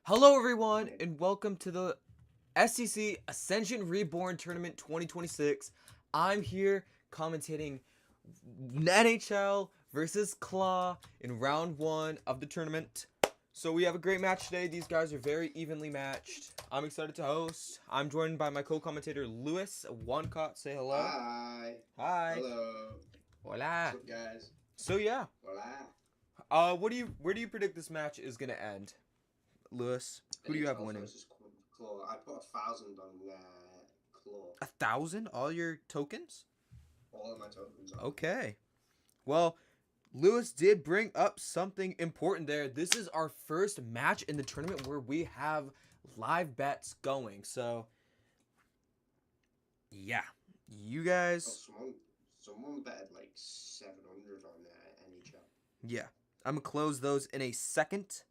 Hello everyone and welcome to the STC Ascension Reborn Tournament 2026. I'm here commentating NHL versus Claw in round 1 of the tournament. So we have a great match today. These guys are very evenly matched. I'm excited to host. I'm joined by my co-commentator Lewis. One-cot, say hello. Hi. Hi. Hello. Hola. What's up, guys? So yeah. Hola. Where do you predict this match is gonna end? Lewis, who do you have winning? Claw. I put 1,000 on Claw. 1,000? All your tokens? All of my tokens. Okay. Well, Lewis did bring up something important there. This is our first match in the tournament where we have live bets going. So, yeah. You guys... Oh, someone betted like 700 on NHL. Yeah. I'm going to close those in a second.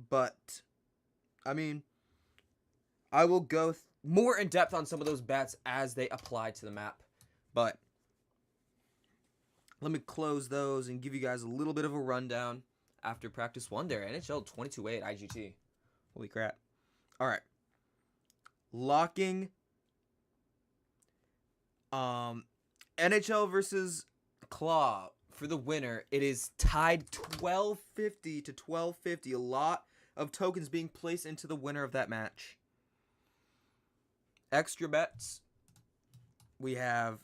But, I mean, I will go more in depth on some of those bets as they apply to the map. But let me close those and give you guys a little bit of a rundown after practice 1 there. NHL 22-8 IGT. Holy crap. All right. Locking NHL versus Claw for the winner. It is tied 1250 to 1250. A lot of tokens being placed into the winner of that match. Extra bets. We have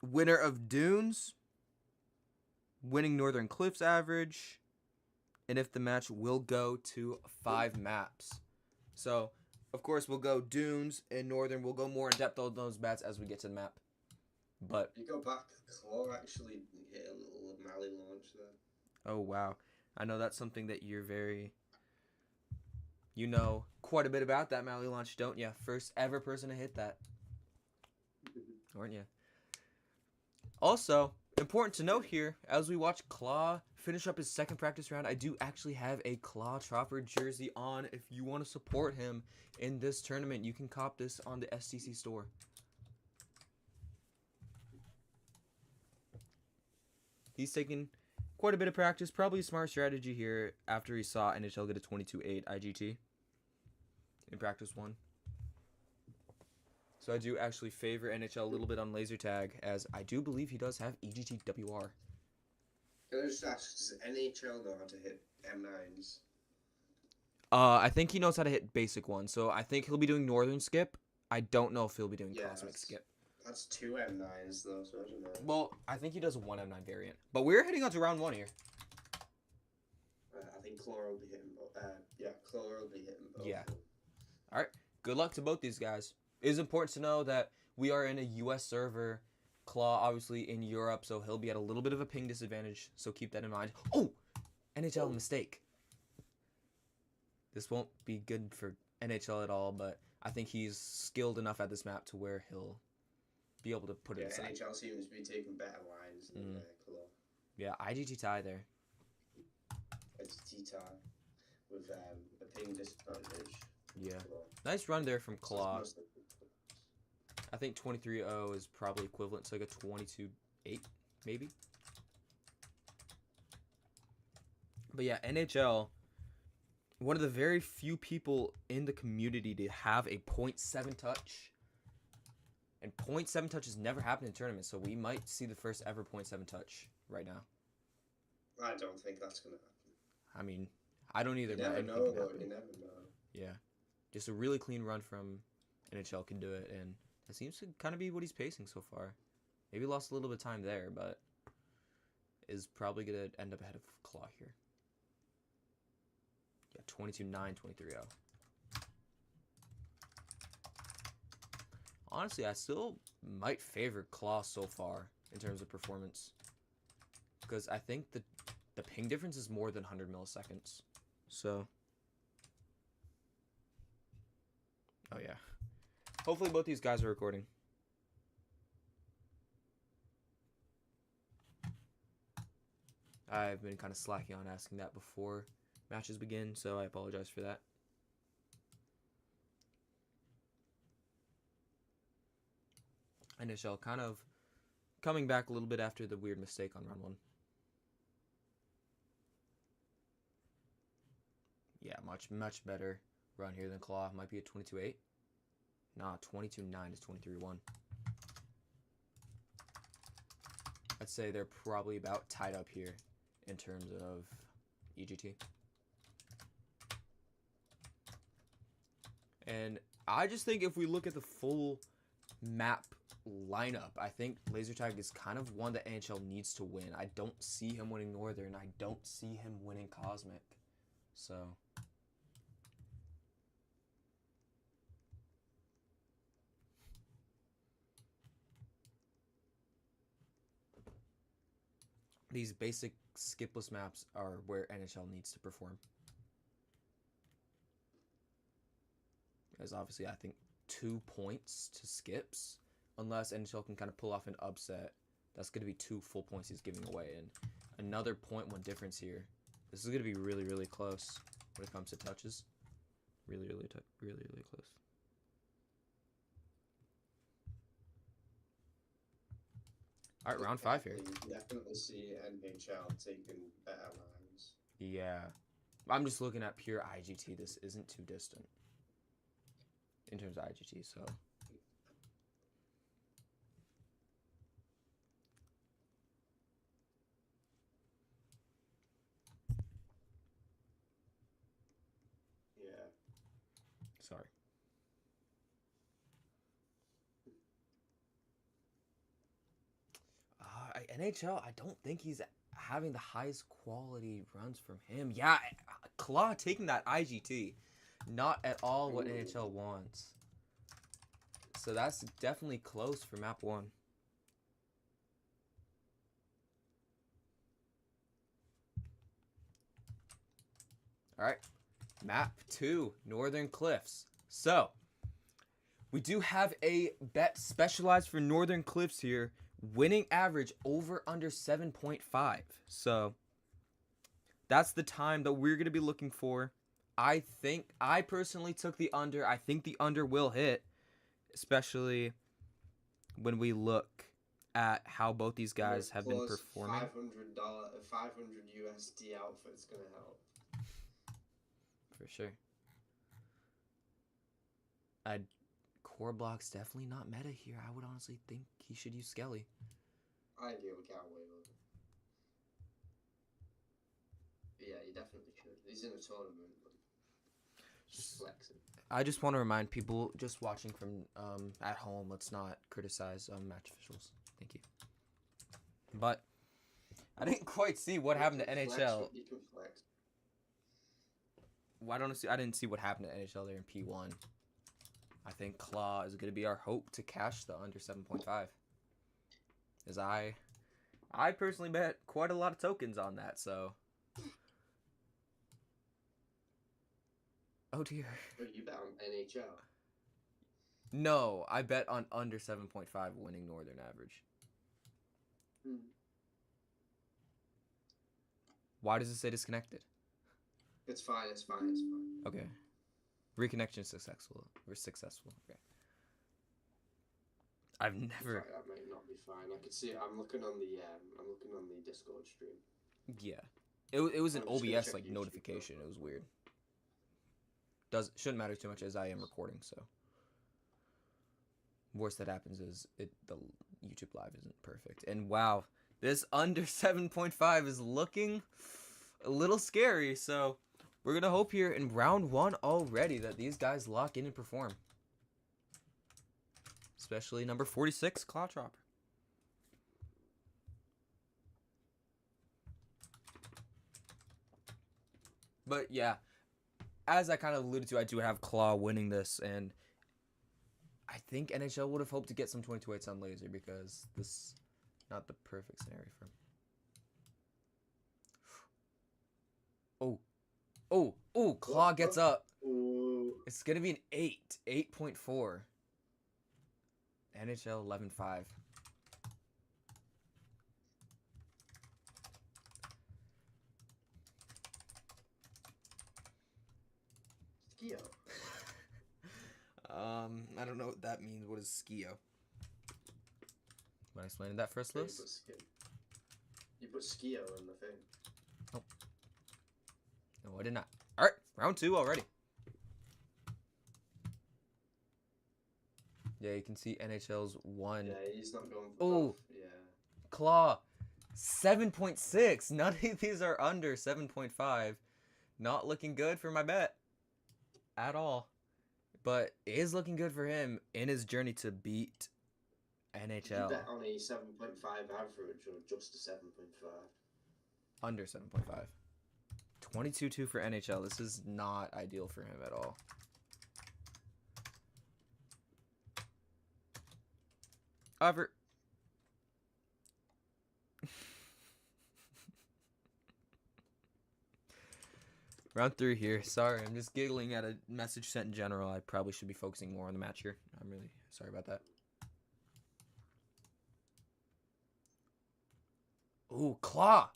winner of Dunes, winning Northern Cliffs average, and if the match will go to 5 maps. So, of course, we'll go Dunes and Northern. We'll go more in depth on those bets as we get to the map. But you go back, Claw actually hit a little Mally launch there. Oh, wow. I know that's something that you're very... You know quite a bit about that Mally launch, don't you? First ever person to hit that. Weren't you? Also, important to note here, as we watch Claw finish up his second practice round, I do actually have a klawtropper jersey on. If you want to support him in this tournament, you can cop this on the STC store. He's taking quite a bit of practice. Probably a smart strategy here after he saw NHL get a 22-8 IGT in practice 1. So I do actually favor NHL a little bit on laser tag, as I do believe he does have EGTWR. Can I just ask, does NHL know how to hit M9s? I think he knows how to hit basic ones, so I think he'll be doing Northern Skip. I don't know if he'll be doing Cosmic Skip. That's 2 M9s though, so I don't know. Well, I think he does a 1 M9 variant. But we're heading on to round 1 here. I think Claw will be hitting both. Claw will be hitting both. Yeah. All right. Good luck to both these guys. It is important to know that we are in a U.S. server. Claw, obviously, in Europe, so he'll be at a little bit of a ping disadvantage, so keep that in mind. Oh! NHL mistake. This won't be good for NHL at all, but I think he's skilled enough at this map to where he'll be able to put it aside. NHL seems to be taking better lines than Claw. Yeah, IGT tie there. IGT tie with a ping disadvantage. Yeah. Nice run there from Claw. I think 23-0 is probably equivalent to like a 22-8, maybe. But yeah, NHL, one of the very few people in the community to have a 0.7 touch. And 0.7 touch has never happened in tournaments, so we might see the first ever 0.7 touch right now. I don't think that's going to happen. I mean, I don't either. You never know, though. You never know. Yeah. Just a really clean run from NHL can do it, and that seems to kind of be what he's pacing so far. Maybe lost a little bit of time there, but is probably going to end up ahead of Claw here. Yeah, 22-9, 23-0. Honestly, I still might favor Claw so far in terms of performance, because I think the ping difference is more than 100 milliseconds. So, oh yeah. Hopefully both these guys are recording. I've been kind of slacking on asking that before matches begin, so I apologize for that. NHL kind of coming back a little bit after the weird mistake on round 1. Yeah, much better run here than Claw. Might be a 22-8. Nah, 22-9 is 23-1. I'd say they're probably about tied up here in terms of EGT. And I just think if we look at the full map lineup, I think laser tag is kind of one that NHL needs to win. I don't see him winning Northern. I don't see him winning Cosmic. So these basic skipless maps are where NHL needs to perform. As obviously, I think 2 points to skips, unless NHL can kind of pull off an upset. That's going to be 2 full points he's giving away, and another 0.1 difference here. This is going to be really, really close when it comes to touches. Really close. All right, round 5 here. You can definitely see NHL taking better lines. Yeah. I'm just looking at pure IGT. This isn't too distant in terms of IGT, so. Yeah. Sorry. NHL, I don't think he's having the highest quality runs from him. Yeah, Claw taking that IGT. Not at all what NHL wants. So that's definitely close for map 1. Alright, map 2, Northern Cliffs. So, we do have a bet specialized for Northern Cliffs here. Winning average over under 7.5. So, that's the time that we're going to be looking for. I personally took the under. I think the under will hit, especially when we look at how both these guys have been performing. $500 USD outfit's going to help. For sure. Core block's definitely not meta here. I would honestly think he should use Skelly. I deal with Cowboy with it. Yeah, he definitely should. He's in a tournament. Just flexing. I just want to remind people just watching from at home, let's not criticize match officials. Thank you. But I didn't quite see what happened to NHL. You can flex. Why don't I see? I didn't see what happened to NHL there in P1. I think Claw is going to be our hope to cash the under 7.5. As I personally bet quite a lot of tokens on that, so. Oh dear. You bet on NHL? No, I bet on under 7.5 winning Northern average. Why does it say disconnected? It's fine. Okay. Reconnection successful. We're successful. Okay. I've never. That might not be fine. I could see it. I'm looking on the Discord stream. Yeah. It was an OBS like notification. It was weird. Shouldn't matter too much as I am recording, so. Worst that happens is the YouTube live isn't perfect. And wow, this under 7.5 is looking a little scary, so we're going to hope here in round 1 already that these guys lock in and perform. Especially number 46, klawtropper. But yeah, as I kind of alluded to, I do have Claw winning this, and I think NHL would have hoped to get some 22-8s on laser because this is not the perfect scenario for him. Oh, Claw gets up. Ooh. It's going to be an 8.4. NHL 11.5. Skio. I don't know what that means. What is Skio? Am I explaining that first, Lewis? You put Skio in the thing. Oh. No, I did not. Alright, Round 2 already. Yeah, you can see NHL's 1. Yeah, he's not going for Oh, both. Yeah. Claw, 7.6. None of these are under 7.5. Not looking good for my bet at all. But it is looking good for him in his journey to beat NHL. Did you bet on a 7.5 average or just a 7.5? Under 7.5. 22-2 for NHL. This is not ideal for him at all. However, round 3 here. Sorry, I'm just giggling at a message sent in general. I probably should be focusing more on the match here. I'm really sorry about that. Ooh, Claw.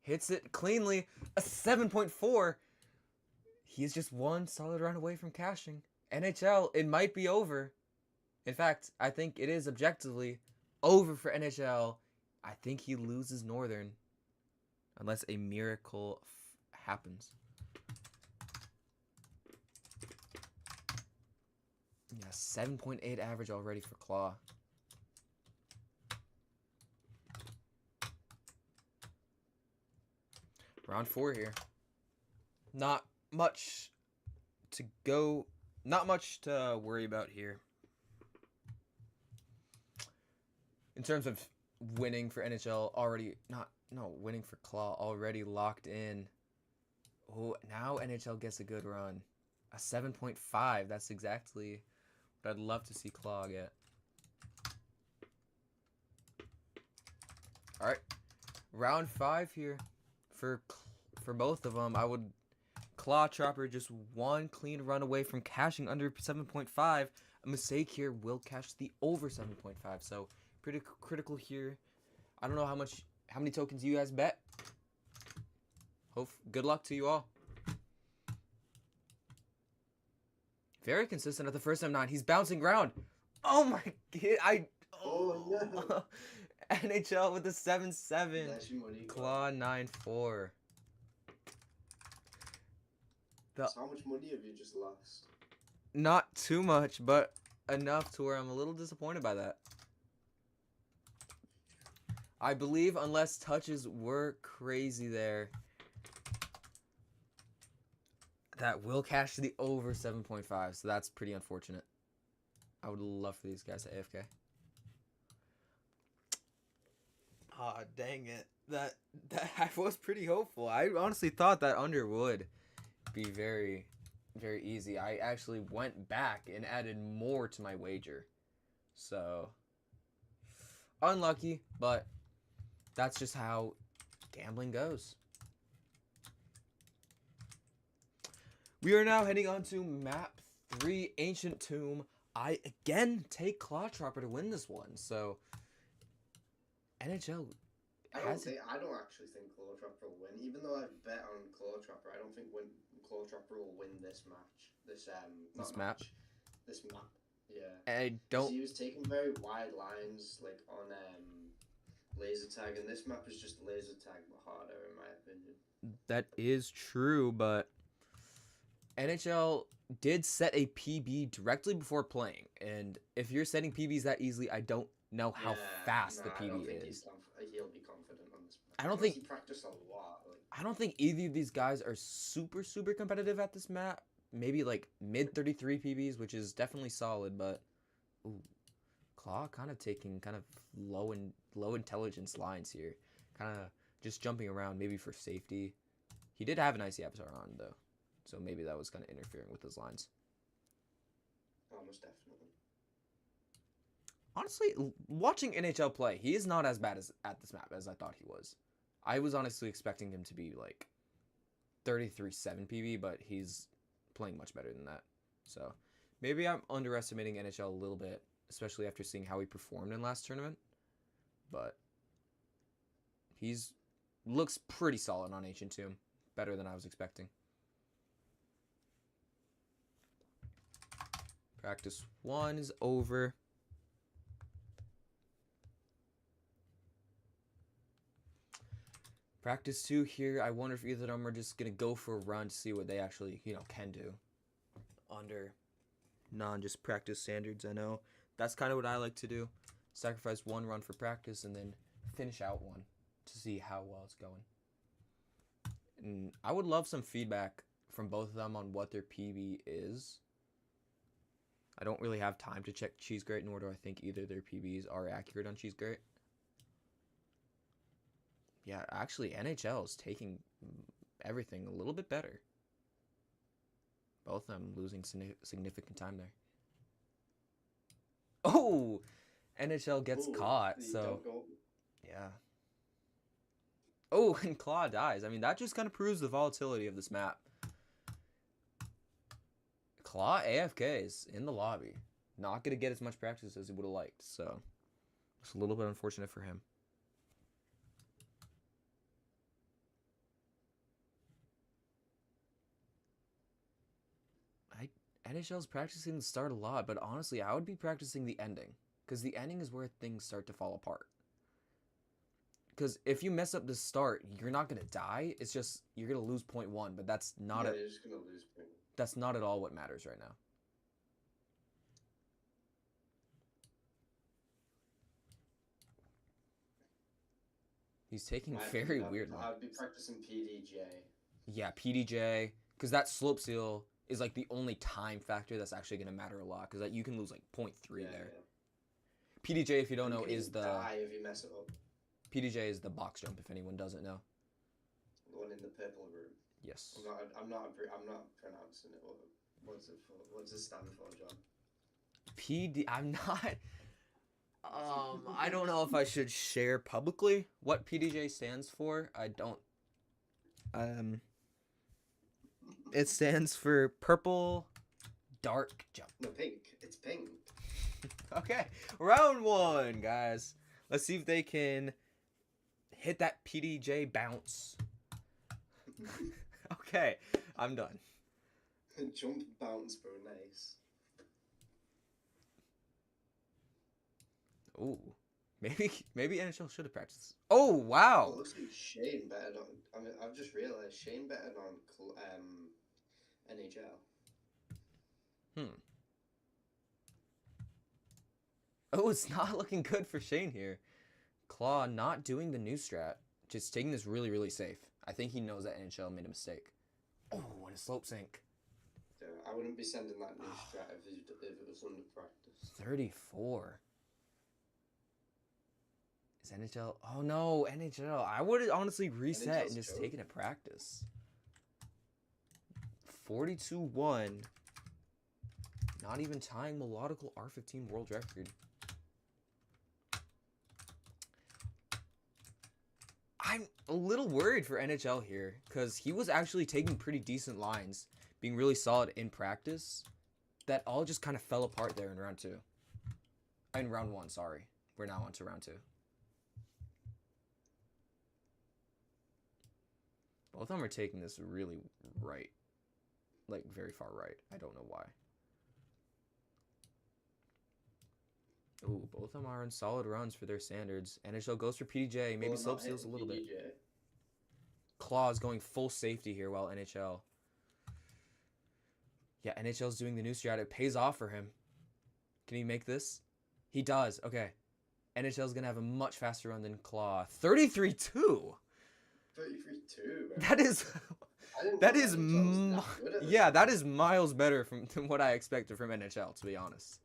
Hits it cleanly. A 7.4. He's just one solid round away from cashing. NHL, it might be over. In fact, I think it is objectively over for NHL. I think he loses Northern. Unless a miracle happens. Yeah, 7.8 average already for Claw. Round 4 here. Not much to go. Not much to worry about here. In terms of winning for NHL, already winning for Claw already locked in. Oh, now NHL gets a good run. A 7.5. That's exactly what I'd love to see Claw get. All right, round 5 here for both of them. I would klawtropper just one clean run away from cashing under 7.5. A mistake here will cash the over 7.5. So pretty critical here. I don't know how many tokens you guys bet. Good luck to you all. Very consistent at the first time 9. He's bouncing ground. Oh my god! Oh no. NHL with the 7-7. Claw 9-4. So how much money have you just lost? Not too much, but enough to where I'm a little disappointed by that. I believe unless touches were crazy there, that will cash to the over 7.5. So that's pretty unfortunate. I would love for these guys to AFK. Ah, dang it. That I was pretty hopeful. I honestly thought that under would be very, very easy. I actually went back and added more to my wager. So, unlucky, but that's just how gambling goes. We are now heading on to map 3, Ancient Tomb. I again take klawtropper to win this one. So, NHL I don't actually think klawtropper will win. Even though I've bet on klawtropper, I don't think klawtropper will win this match. This map. Yeah. I don't. He was taking very wide lines, like on laser tag, and this map is just laser tag but harder, in my opinion. That is true, but NHL did set a PB directly before playing, and if you're setting PBs that easily, I don't know how fast the PB I don't think is. He'll be confident on this map. I don't think he practiced a lot. I don't think either of these guys are super competitive at this map. Maybe like mid 33 PBs, which is definitely solid, but ooh, Claw kind of taking low intelligence lines here, kind of just jumping around maybe for safety. He did have an Icy Avatar on though, so maybe that was kind of interfering with his lines. Almost definitely. Honestly, watching NHL play, he is not as bad at this map as I thought he was. I was honestly expecting him to be like 33-7 PB, but he's playing much better than that. So maybe I'm underestimating NHL a little bit, especially after seeing how he performed in last tournament. But he's looks pretty solid on Ancient Tomb, better than I was expecting. Practice 1 is over. Practice 2 here. I wonder if either of them are just going to go for a run to see what they actually, can do under non-just practice standards. I know that's kind of what I like to do. Sacrifice one run for practice and then finish out one to see how well it's going. And I would love some feedback from both of them on what their PB is. I don't really have time to check Cheese Grate, nor do I think either their PBs are accurate on Cheese Grate. Yeah, actually, NHL is taking everything a little bit better. Both of them losing significant time there. Oh! NHL gets caught, so... Yeah. Oh, and Claw dies. I mean, that just kind of proves the volatility of this map. Claw AFKs in the lobby. Not going to get as much practice as he would have liked, so... It's a little bit unfortunate for him. NHL's practicing the start a lot, but honestly, I would be practicing the ending. Because the ending is where things start to fall apart. Because if you mess up the start, you're not going to die. It's just, you're going to lose 0.1, but that's not you're just going to lose 0.1. That's not at all what matters right now. He's taking very weird. I'd be practicing PDJ. Yeah, PDJ. Because that slope seal is like the only time factor that's actually going to matter a lot. Because you can lose like 0.3 there. Yeah. PDJ, if you don't know, is the... die if you mess it up. PDJ is the box jump, if anyone doesn't know. The one in the purple room. Yes. I'm not pronouncing it. What's it for? What's it stand for, John? I'm not... I don't know if I should share publicly what PDJ stands for. I don't... It stands for Purple Dark Jump. No, pink. It's pink. Okay, round 1, guys. Let's see if they can hit that PDJ bounce. Okay, I'm done. Jump bounce, bro, nice. Ooh, maybe NHL should have practiced. Oh wow! It looks like Shane betted on. I mean, I've just realised Shane betted on NHL. Oh, it's not looking good for Shane here. Claw not doing the new strat, just taking this really, really safe. I think he knows that NHL made a mistake. Oh, what a slope sink. Yeah, I wouldn't be sending that new strat if it was under practice. 34. Is NHL... Oh, no, NHL. I would honestly reset NHL's and just take it at practice. 42-1. Not even tying melodical R15 world record. I'm a little worried for NHL here because he was actually taking pretty decent lines, being really solid in practice. That all just kind of fell apart there in round 2. In round 1, sorry. We're now on to round 2. Both of them are taking this really right. Like, very far right. I don't know why. Ooh, both of them are in solid runs for their standards. NHL goes for PDJ. Maybe slope seals a little bit. Claw is going full safety here while NHL... Yeah, NHL's doing the new strat. It pays off for him. Can he make this? He does. Okay. NHL's going to have a much faster run than Claw. 33-2! 33-2, That is... That is... Yeah, that is miles better than what I expected from NHL, to be honest.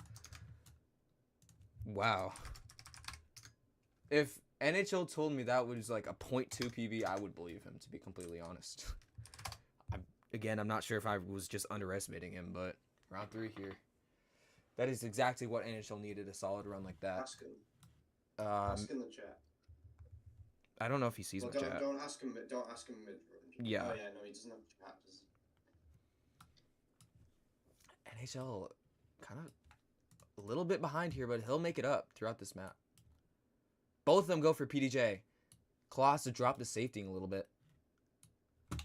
Wow. If NHL told me that was like a 0.2 PB, I would believe him, to be completely honest. Again, I'm not sure if I was just underestimating him, but round 3 here. That is exactly what NHL needed, a solid run like that. Ask him. Ask in the chat. I don't know if he sees my chat. Don't ask him mid-run. Yeah. Oh, yeah, no, he doesn't have chat. NHL kind of a little bit behind here, but he'll make it up throughout this map. Both of them go for PDJ. Claw has to drop the safety a little bit.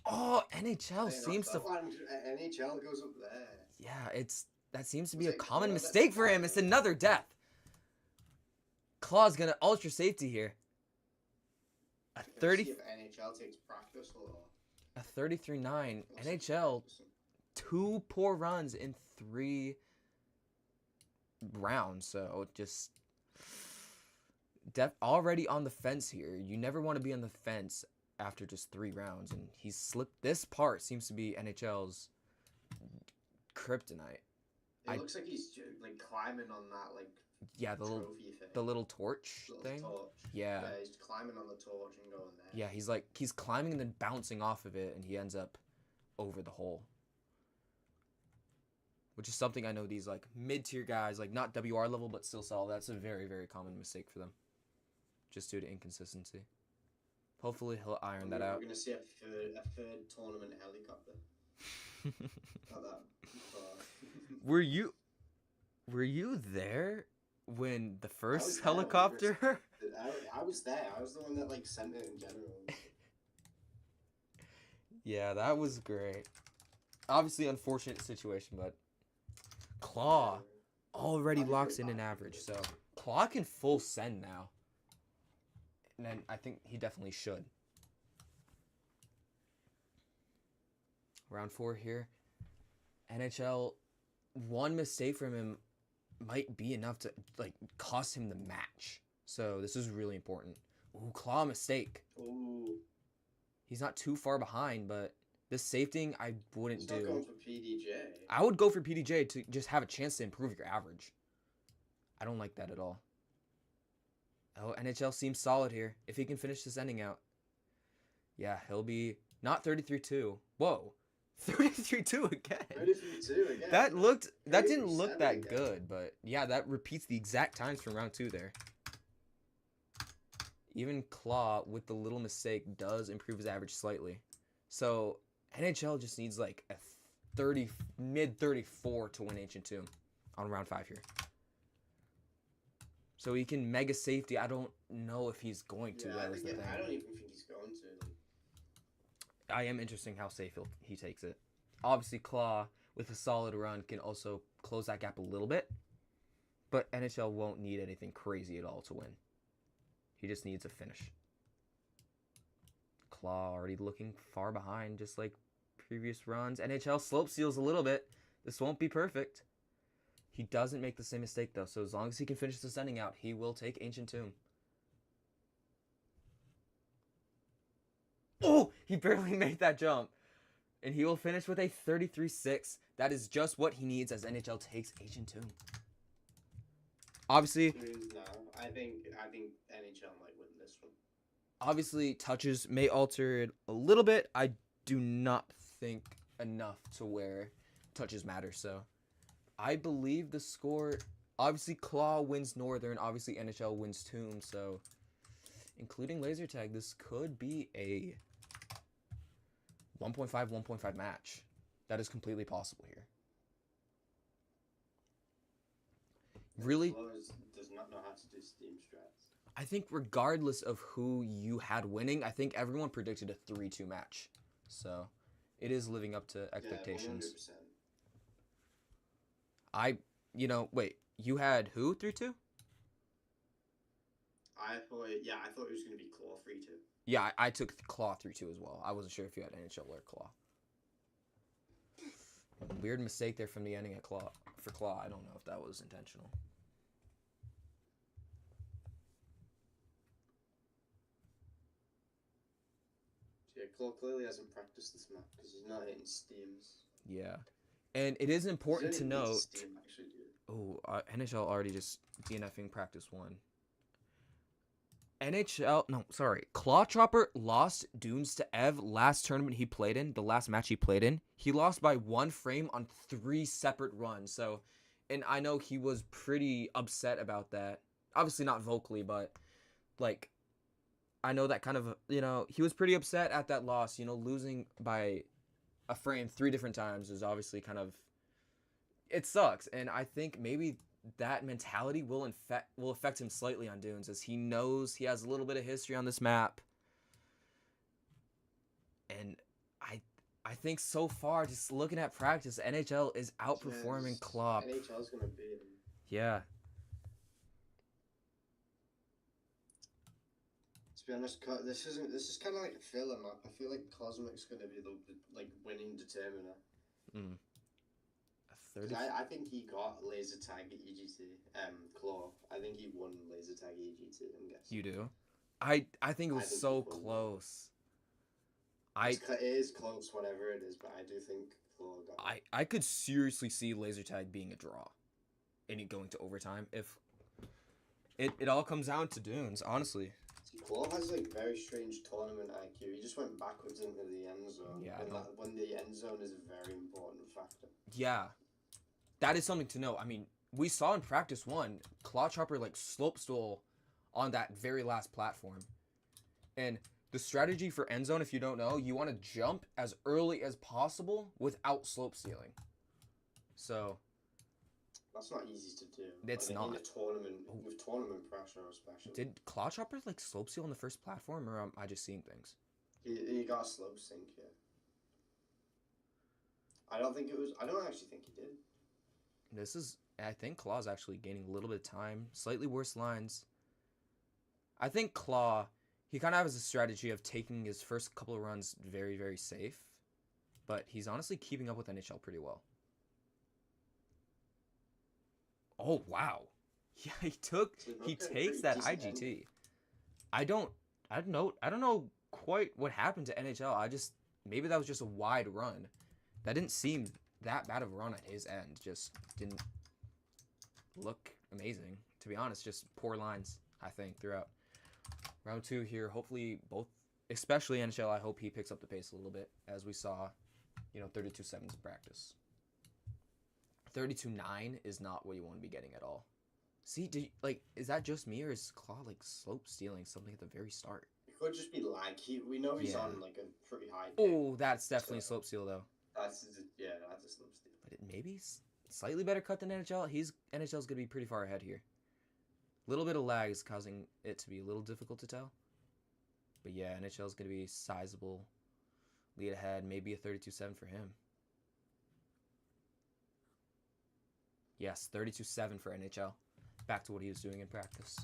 Oh, NHL seems to... NHL goes up there. Yeah, that seems to be a common mistake for him. It's another death. Claw's gonna ultra safety here. A Let's 30 see if NHL takes practice or a 33-9 or some NHL practicing. 2 poor runs in 3 rounds. So just already on the fence here. You never want to be on the fence after just 3 rounds, and he's slipped. This part seems to be NHL's kryptonite. It looks like he's like climbing on that like trophy thing. The little torch thing. Torch. Yeah. Yeah, he's climbing on the torch and going there. Yeah, he's climbing and then bouncing off of it, and he ends up over the hole. Which is something I know these like mid-tier guys, like not WR level but still solid. That's a very, very common mistake for them, just due to inconsistency. Hopefully he'll iron that out. We're gonna see a third tournament helicopter. Not that. Were you there when the first helicopter? I was there. I was the one that like sent it in general. Yeah, that was great. Obviously, unfortunate situation, but Claw already locks in an average, so Claw can full send now. And then I think he definitely should. Round 4 here. NHL, one mistake from him might be enough to like cost him the match. So this is really important. Ooh, Claw mistake. Ooh. He's not too far behind, but this safeting I wouldn't do. He's not going for PDJ. I would go for PDJ to just have a chance to improve your average. I don't like that at all. Oh, NHL seems solid here. If he can finish this ending out. Yeah, he'll be not 33-2. Whoa. 33-2 again. 33-2 again. That didn't look that good, but yeah, that repeats the exact times from round 2 there. Even Claw, with the little mistake, does improve his average slightly. So NHL just needs like a mid-34 to win Ancient Tomb on round 5 here. So he can mega safety. I don't know if he's going to. I don't even think he's going to. I am interested in how safe he takes it. Obviously, Claw, with a solid run, can also close that gap a little bit. But NHL won't need anything crazy at all to win. He just needs a finish. Claw already looking far behind, just like previous runs. NHL slope seals a little bit. This won't be perfect. He doesn't make the same mistake, though. So as long as he can finish the sending out, he will take Ancient Tomb. Oh, he barely made that jump. And he will finish with a 33-6. That is just what he needs as NHL takes Ancient Tomb. Obviously, no, I think NHL might win this one. Obviously, touches may alter it a little bit. I do not think enough to where touches matter. So, I believe the score. Obviously, Claw wins Northern. Obviously, NHL wins Tomb. So, including laser tag, this could be a 1.5 match. That is completely possible here. Really? Does not know how to do Steam strats. I think regardless of who you had winning, I think everyone predicted a 3-2 match. So, it is living up to expectations. Yeah, 100%. Wait, you had who 3-2? I thought it was going to be Claw 3-2. Yeah, I took Claw 3-2 as well. I wasn't sure if you had NHL or Claw. Weird mistake there from the ending at Claw. For Claw, I don't know if that was intentional. Yeah, Claw clearly hasn't practiced this map because he's not hitting Steams. Yeah. And it is important to note... Steam, actually, NHL already just DNFing practice 1. klawtropper lost Dunes to Ev last tournament he played in, the last match he played in. He lost by 1 frame on 3 separate runs. So, and I know he was pretty upset about that. Obviously not vocally, but like, I know that kind of, he was pretty upset at that loss. Losing by a frame 3 different times is obviously kind of, it sucks. And I think maybe that mentality will affect him slightly on Dunes, as he knows he has a little bit of history on this map. And I think so far, just looking at practice, NHL is outperforming Claw. NHL's gonna beat him. Yeah. be honest, this is kind of like a filler map. I feel like Cosmic's going to be the like winning determiner. Mm. Because I think he got laser tag EGT. Claw. I think he won laser tag EGT. I'm guessing. You do? I think it was so close. It is close, whatever it is, but I do think Claw got it. I could seriously see laser tag being a draw, and it going to overtime if it all comes down to Dunes, honestly. See, Claw has like very strange tournament IQ. He just went backwards into the end zone. Yeah, when the end zone is a very important factor. Yeah, that is something to know. I mean, we saw in practice 1, klawtropper like slope stole on that very last platform, and the strategy for end zone, if you don't know, you want to jump as early as possible without slope stealing. So that's not easy to do. It's not. In a tournament, with tournament pressure especially. Did klawtropper like slope steal on the first platform, or am I just seeing things? He got a slope sync, yeah. I don't actually think he did. I think Claw's actually gaining a little bit of time. Slightly worse lines. I think Claw, he kind of has a strategy of taking his first couple of runs very, very safe. But he's honestly keeping up with NHL pretty well. Oh, wow. Yeah, he takes that IGT. I don't know quite what happened to NHL. Maybe that was just a wide run. That didn't seem that bad of a run at his end. Just didn't look amazing, to be honest. Just poor lines, I think, throughout. Round 2 here, hopefully both, especially NHL, I hope he picks up the pace a little bit, as we saw, 32-7s in practice. 32-9 is not what you want to be getting at all. See, is that just me, or is Claw, slope stealing something at the very start? It could just be lag. We know he's on, a pretty high pick. Oh, that's definitely a slope steal, though. That's a slope steal. But it may be slightly better cut than NHL. NHL's going to be pretty far ahead here. A little bit of lag is causing it to be a little difficult to tell. But yeah, NHL's going to be sizable lead ahead. Maybe a 32-7 for him. Yes, 32-7 for NHL. Back to what he was doing in practice.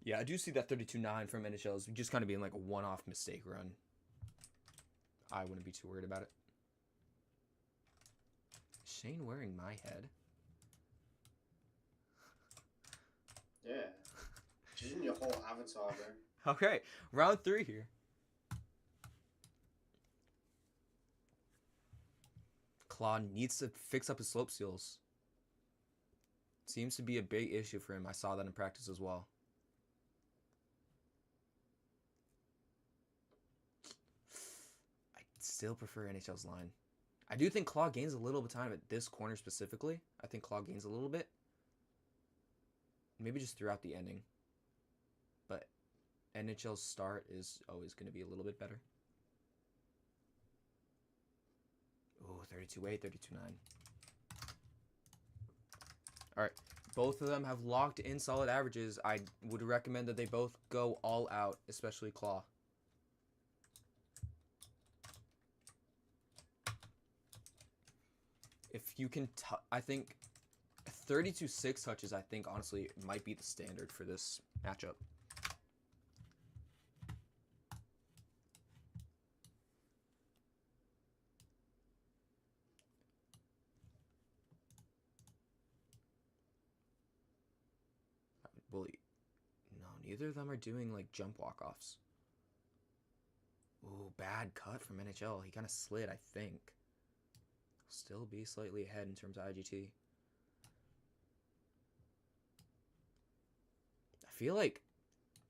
Yeah, I do see that 32-9 from NHL is just kind of being like a one-off mistake run. I wouldn't be too worried about it. Shane wearing my head? Yeah. She's in your whole avatar, bro. Okay, round 3 here. Claw needs to fix up his slope steals. Seems to be a big issue for him. I saw that in practice as well. I still prefer NHL's line. I do think Claw gains a little bit of time at this corner specifically. I think Claw gains a little bit. Maybe just throughout the ending. But NHL's start is always going to be a little bit better. Oh, 32-8, 32-9. All right. Both of them have locked in solid averages. I would recommend that they both go all out, especially Claw. If you can, I think 32-6 touches, I think, honestly, might be the standard for this matchup. Well, no, neither of them are doing, jump walk-offs. Ooh, bad cut from NHL. He kind of slid, I think. Still be slightly ahead in terms of IGT. I feel like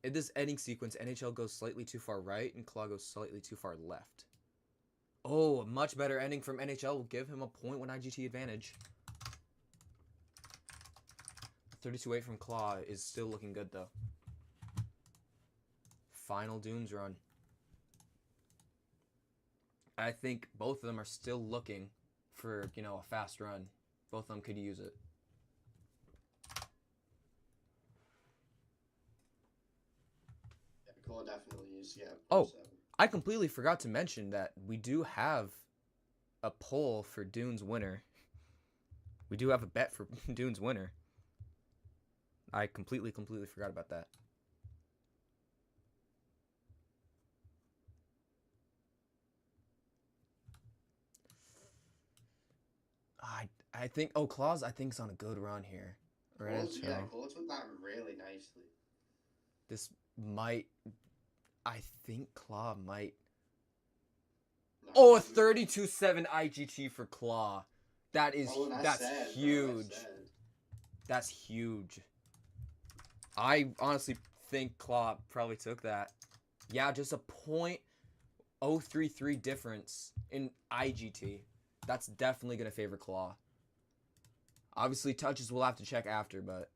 in this ending sequence, NHL goes slightly too far right and Claw goes slightly too far left. Oh, a much better ending from NHL will give him a 0.1 IGT advantage. 32-8 from Claw is still looking good, though. Final Dunes run. I think both of them are still looking for, a fast run. Both of them could use it. Yeah, Claw definitely use, yeah. Oh, I completely forgot to mention that we do have a poll for Dunes winner. We do have a bet for Dunes winner. I completely forgot about that. I think Claws I think is on a good run here. Claws took that really nicely. This might, I think Claw might. No, a 32-7 IGT for Claw. That's huge. That's huge. I honestly think Claw probably took that. Yeah, just a .033 difference in IGT. That's definitely going to favor Claw. Obviously, touches we'll have to check after, but...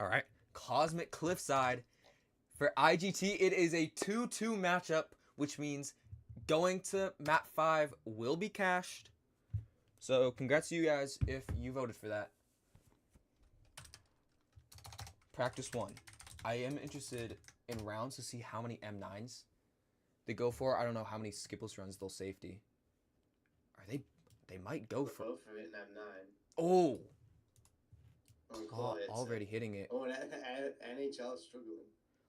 All right. Cosmic Cliffside. For IGT, it is a 2-2 matchup, which means going to map 5 will be cashed. So, congrats to you guys if you voted for that. Practice 1. I am interested in rounds to see how many M9s they go for. I don't know how many skipless runs they'll safety. Are they might go for both of it in M9. Oh! Claw already hitting it. Oh, and NHL is struggling.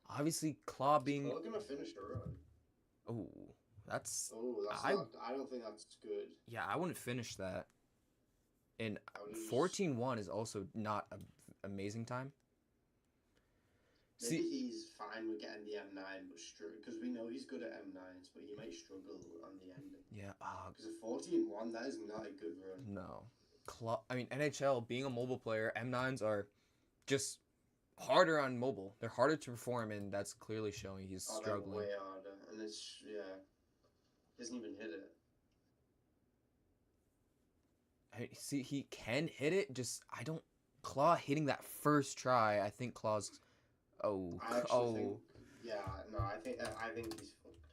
Obviously, Claw being... Claw gonna finish a run. Oh, that's... I don't think that's good. Yeah, I wouldn't finish that. And 14-1 is also not an amazing time. Maybe he's fine with getting the M9, but because we know he's good at M9s, but he might struggle on the ending. Yeah. Because a 14-1, that is not a good run. No. NHL, being a mobile player, M9s are just harder on mobile. They're harder to perform, and that's clearly showing he's struggling. Way harder, and it's, he doesn't even hit it. See, he can hit it, just, Claw hitting that first try, I think Claw's... I think he's fucked.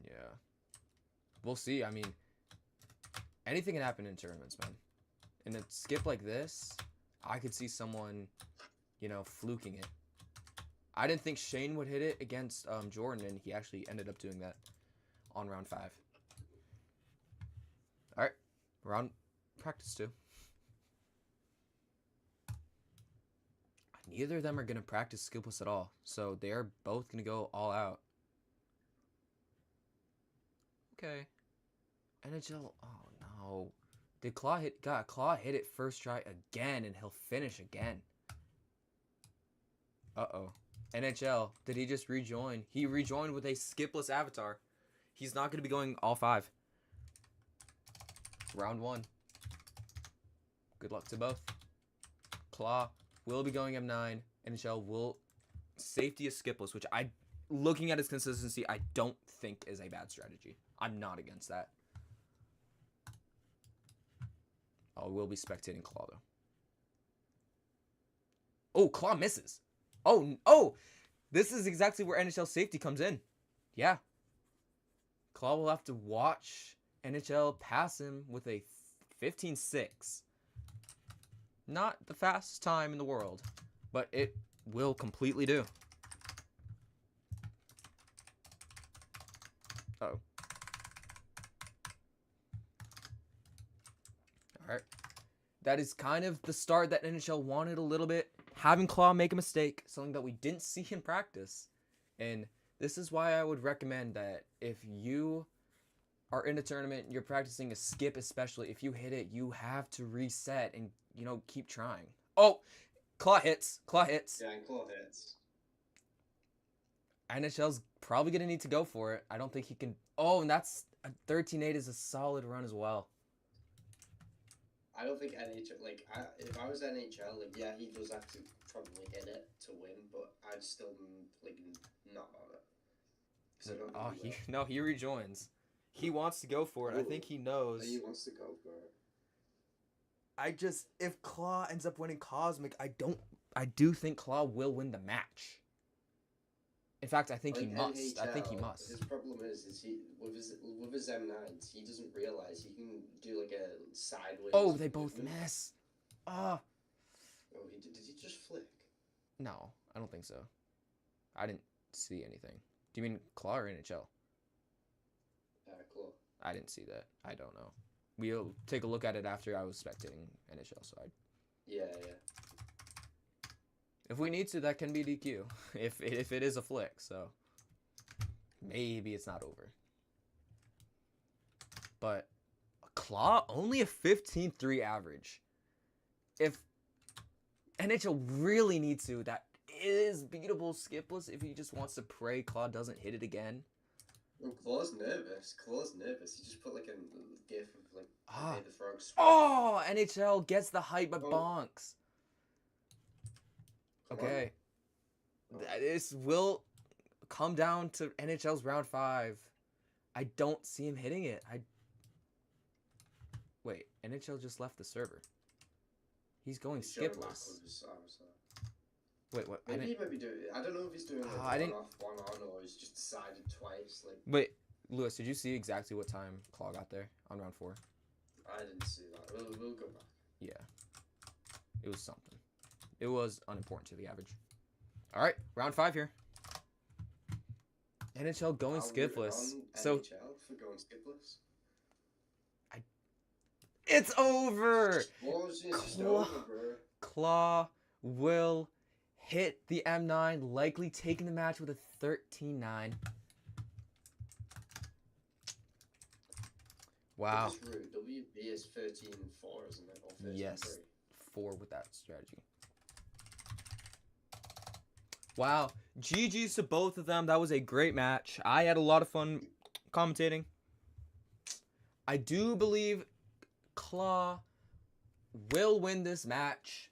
Yeah. We'll see. I mean, anything can happen in tournaments, man. In a skip like this, I could see someone, fluking it. I didn't think Shane would hit it against Jordan, and he actually ended up doing that on round 5. All right. Round practice 2. Neither of them are going to practice skipless at all, so they are both going to go all out. Okay. NHL, oh no. Claw hit it first try again, and he'll finish again. Uh-oh. NHL, did he just rejoin? He rejoined with a skipless avatar. He's not going to be going all 5. Round 1. Good luck to both. Claw will be going M9. NHL will safety a skipless, which looking at his consistency, I don't think is a bad strategy. I'm not against that. Oh, we'll be spectating Claw, though. Oh, Claw misses. Oh, this is exactly where NHL safety comes in. Yeah. Claw will have to watch NHL pass him with a 15-6. Not the fastest time in the world, but it will completely do. Uh-oh. Alright. That is kind of the start that NHL wanted a little bit. Having Claw make a mistake, something that we didn't see in practice. And this is why I would recommend that if you are in a tournament, you're practicing a skip especially, if you hit it, you have to reset and, keep trying. Oh! Claw hits. Yeah, and Claw hits. NHL's probably going to need to go for it. I don't think he can... Oh, and that's... A 13-8 is a solid run as well. I don't think NHL... if I was NHL, he does have to probably hit it to win, but I'd still, not on it. He rejoins. He wants to go for it. I think he knows. He wants to go for it. If Claw ends up winning Cosmic, I do think Claw will win the match. In fact, I think he must. NHL, I think he must. His problem is he with his M9s, he doesn't realize he can do a sideways. Oh, they both miss. Oh, did he just flick? No, I don't think so. I didn't see anything. Do you mean Claw or NHL? Claw. I didn't see that. I don't know. We'll take a look at it after. I was spectating NHL, so Yeah. if we need to, that can be DQ. If it is a flick, so maybe it's not over. But Claw only a 15-3 average. If NHL really needs to, that is beatable skipless if he just wants to pray Claw doesn't hit it again. Well, Claw's nervous. He just put like a gif of like Pay the Frog. Oh, NHL gets the hype but bonks. Okay. This will come down to NHL's round 5. I don't see him hitting it. Wait, NHL just left the server. He's going skipless. Wait, what? Maybe he might be doing. I don't know if he's doing like one off, one on, or he's just decided twice. Like. Wait, Lewis, did you see exactly what time Claw got there on round 4? I didn't see that. We'll go back. Yeah, it was something. It was unimportant to the average. All right, round 5 here. NHL going skipless. So NHL for going skipless. It's over. Over, Claw will hit the M9, likely taking the match with a 13-9. Wow. That's rude. WB is 13-4, isn't it? Or 13-3. Yes, 4 with that strategy. Wow. GG's to both of them. That was a great match. I had a lot of fun commentating. I do believe Claw will win this match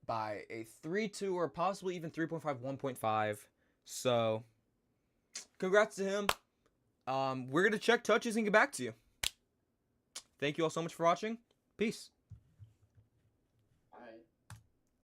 by a 3-2 or possibly even 3.5, 1.5. So, congrats to him. We're going to check touches and get back to you. Thank you all so much for watching. Peace.